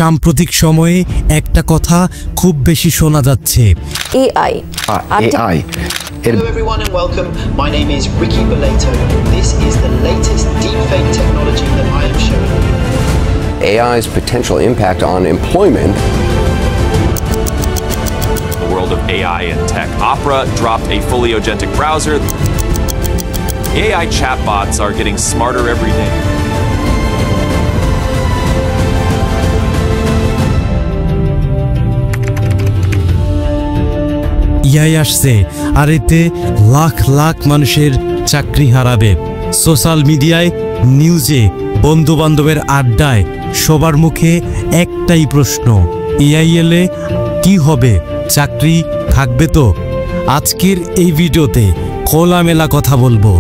সাম্প্রতিক সময়ে একটা কথা খুব বেশি শোনা যাচ্ছে, AI. AI. Hello everyone and welcome. My name is Ricky Boleto. This is the latest deepfake technology that I am showing you. AI's potential impact on employment. The world of AI and tech. Opera dropped a fully agentic browser. AI chatbots are getting smarter every day. AI আসছে আর এতে লাখ লাখ মানুষের চাকরি হারাবে। Social মিডিয়ায়, নিউজে, বন্ধু বান্ধবের আড্ডায় সবার মুখে একটাই প্রশ্ন, AI এলে কি হবে, চাকরি থাকবে তো? আজকের এই ভিডিওতে খোলামেলা কথা বলবো,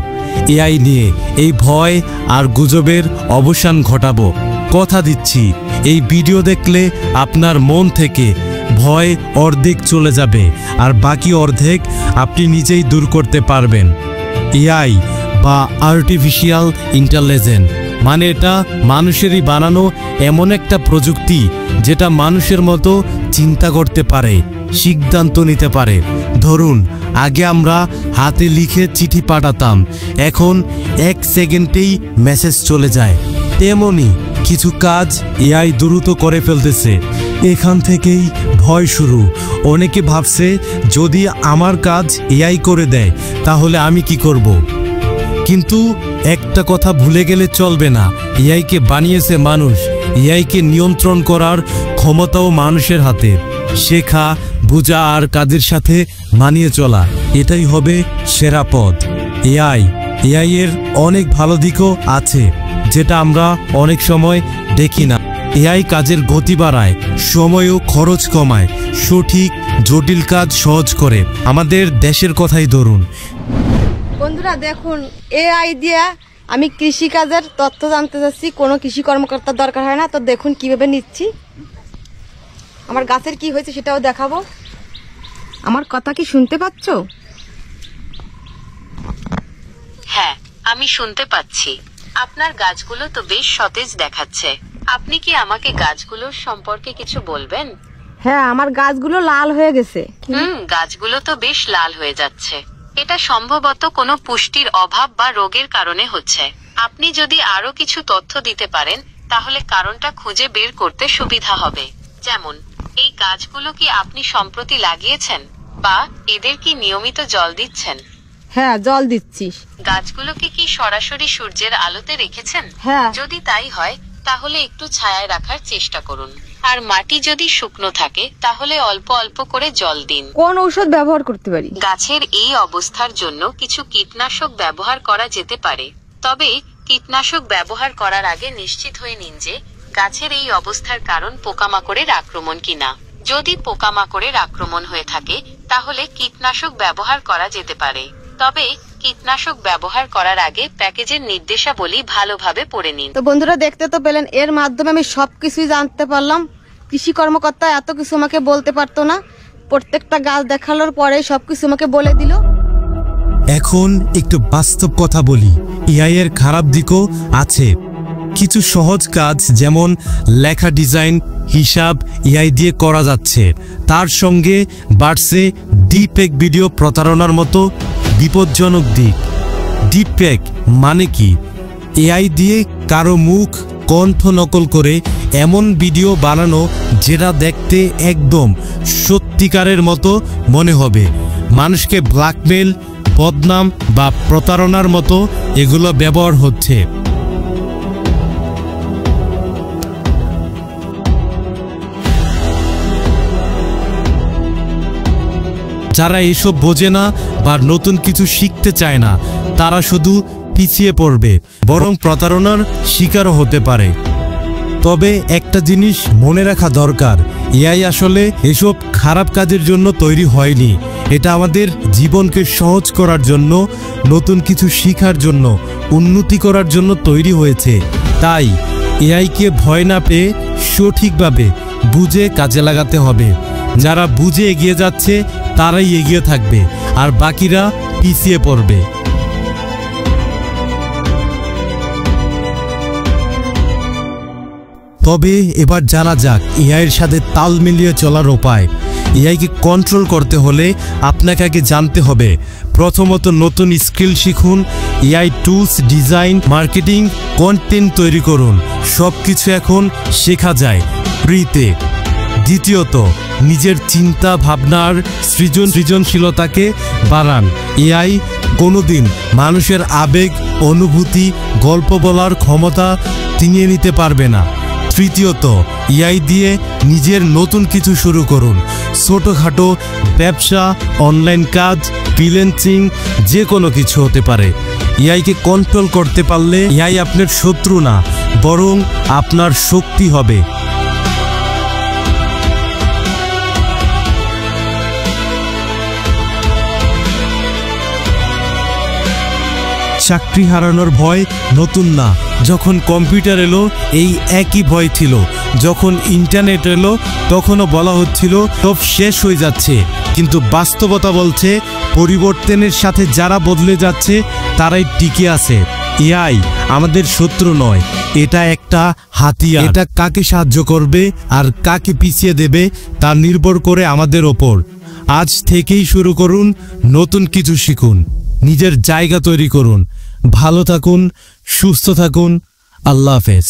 AI নিয়ে এই ভয় আর গুজবের অবসান ঘটাবো। কথা দিচ্ছি, এই ভিডিও দেখলে আপনার মন থেকে ভয় অর্ধেক চলে যাবে আর বাকি অর্ধেক আপনি নিজেই দূর করতে পারবেন। AI বা আর্টিফিশিয়াল ইন্টেলিজেন্স মানে এটা মানুষেরই বানানো এমন একটা প্রযুক্তি যেটা মানুষের মতো চিন্তা করতে পারে, সিদ্ধান্ত নিতে পারে। ধরুন, আগে আমরা হাতে লিখে চিঠি পাঠাতাম, এখন 1 সেকেন্ডেই মেসেজ চলে যায়। তেমনি কিছু কাজ AI দ্রুত করে ফেলতেছে। এখান থেকেই ভয় শুরু। অনেকে ভাবছে যদি আমার কাজ AI করে দেয় তাহলে আমি কি করব? কিন্তু একটা কথা ভুলে গেলে চলবে না, AI কে বানিয়েছে মানুষ। AI কে নিয়ন্ত্রণ করার ক্ষমতাও মানুষের হাতে। শেখা, বোঝা আর কাজের সাথে মানিয়ে চলা, এটাই হবে সেরা পথ। AI এর অনেক ভালো দিকও আছে যেটা আমরা অনেক সময় দেখি না। AI কাজের গতি বাড়ায়, সময় ও খরচ কমায়, সঠিক জটিল কাজ সহজ করে। আমাদের দেশের কথাই ধরুন। বন্ধুরা দেখুন, AI দিয়ে আমি কৃষিকাজের তথ্য জানতে চাচ্ছি, কোনো কৃষি কর্মকর্তার দরকার হয় না। তো দেখুন কিভাবে নিচ্ছি, আমার গাছের কি হয়েছে সেটাও দেখাবো। আমার কথা কি শুনতে পাচ্ছ? হ্যাঁ, আমি শুনতে পাচ্ছি। আপনার গাছগুলো তো বেশ সতেজ দেখাচ্ছে। আপনি কি আমাকে গাছগুলোর সম্পর্কে কিছু বলবেন? হ্যাঁ, আমার গাছগুলো লাল হয়ে গেছে। গাছগুলো তো বেশ লাল হয়ে যাচ্ছে। এটা সম্ভবত কোনো পুষ্টির অভাব বা রোগের কারণে হচ্ছে। আপনি যদি আরো কিছু তথ্য দিতে পারেন তাহলে কারণটা খুঁজে বের করতে সুবিধা হবে। যেমন, এই গাছগুলো কি আপনি সম্প্রতি লাগিয়েছেন বা এদের কি নিয়মিত জল দিচ্ছেন? হ্যাঁ, জল দিচ্ছি। গাছগুলোকে কি সরাসরি সূর্যের আলোতে রেখেছেন? হ্যাঁ। যদি তাই হয় তাহলে একটু ছায়ায় রাখার চেষ্টা করুন। আর মাটি যদি শুকনো থাকে তাহলে অল্প অল্প করে জল দিন। কোন ঔষধ ব্যবহার করতে পারি? গাছের এই অবস্থার জন্য কিছু কীটনাশক ব্যবহার করা যেতে পারে। তবে কীটনাশক ব্যবহার করার আগে নিশ্চিত হয়ে নিন যে গাছের এই অবস্থার কারণ পোকামাকড়ের আক্রমণ কিনা। যদি পোকামাকড়ের আক্রমণ হয়ে থাকে তাহলে কীটনাশক ব্যবহার করা যেতে পারে। তবে কীটনাশক ব্যবহার করার আগে প্যাকেজের নির্দেশাবলী ভালোভাবে পড়ে নিন। তো বন্ধুরা দেখতে তো পেলেন, এর মাধ্যমে আমি সবকিছুই জানতে পারলাম। কৃষি কর্মকর্তা এত কিছু আমাকে বলতে পারতো না, প্রত্যেকটা গাছ দেখানোর পরে সবকিছু আমাকে বলে দিল। এখন একটু বাস্তব কথা বলি, AI এর খারাপ দিকও আছে। কিছু সহজ কাজ যেমন লেখা, ডিজাইন, হিসাব AI দিয়ে করা যাচ্ছে। তার সঙ্গে বাড়ছে ডিপফেক ভিডিও প্রতারণার মতো বিপজ্জনক দিক। ডিপফেক মানে কি? AI দিয়ে কারো মুখ, কণ্ঠ নকল করে এমন ভিডিও বানানো যেটা দেখতে একদম সত্যিকারের মতো মনে হবে। মানুষকে ব্ল্যাকমেল, বদনাম বা প্রতারণার মতো এগুলো ব্যবহার হচ্ছে। যারা এসব বোঝে না বা নতুন কিছু শিখতে চায় না তারা শুধু পিছিয়ে পড়বে, বরং প্রতারণার শিকারও হতে পারে। তবে একটা জিনিস মনে রাখা দরকার, AI আসলে এসব খারাপ কাজের জন্য তৈরি হয়নি। এটা আমাদের জীবনকে সহজ করার জন্য, নতুন কিছু শেখার জন্য, উন্নতি করার জন্য তৈরি হয়েছে। তাই AI কে ভয় না পেয়ে সঠিকভাবে বুঝে কাজে লাগাতে হবে। যারা বুঝে এগিয়ে যাচ্ছে তারাই এগিয়ে থাকবে আর বাকিরা পিছিয়ে পড়বে। তবে এবার জানা যাক এআইয়ের সাথে তাল মিলিয়ে চলার উপায়। এআইকে কন্ট্রোল করতে হলে আপনাকে আগে জানতে হবে, প্রথমত নতুন স্কিল শিখুন, AI tools, design, marketing, content তৈরি করুন। সব কিছু এখন শেখা যায় ফ্রিতে। দ্বিতীয়ত, নিজের চিন্তা ভাবনার সৃজনশীলতাকে বাড়ান। এআই কোনোদিন মানুষের আবেগ, অনুভূতি, গল্প বলার ক্ষমতা ছিনিয়ে নিতে পারবে না। তৃতীয়ত, এআই দিয়ে নিজের নতুন কিছু শুরু করুন। ছোটোখাটো ব্যবসা, অনলাইন কাজ, ফ্রিল্যান্সিং, যে কোনো কিছু হতে পারে। এআইকে কন্ট্রোল করতে পারলে এআই আপনার শত্রু না, বরং আপনার শক্তি হবে। চাকরি হারানোর ভয় নতুন না। যখন কম্পিউটার এলো এই একই ভয় ছিল, যখন ইন্টারনেট এলো তখনও বলা হচ্ছিল সব শেষ হয়ে যাচ্ছে। কিন্তু বাস্তবতা বলছে পরিবর্তনের সাথে যারা বদলে যাচ্ছে তারাই টিকে আছে। এআই আমাদের শত্রু নয়, এটা একটা হাতিয়ার। এটা কাকে সাহায্য করবে আর কাকে পিছিয়ে দেবে তা নির্ভর করে আমাদের ওপর। আজ থেকেই শুরু করুন, নতুন কিছু শিখুন, নিজের জায়গা তৈরি করুন। ভালো থাকুন, সুস্থ থাকুন। আল্লাহ হাফেজ।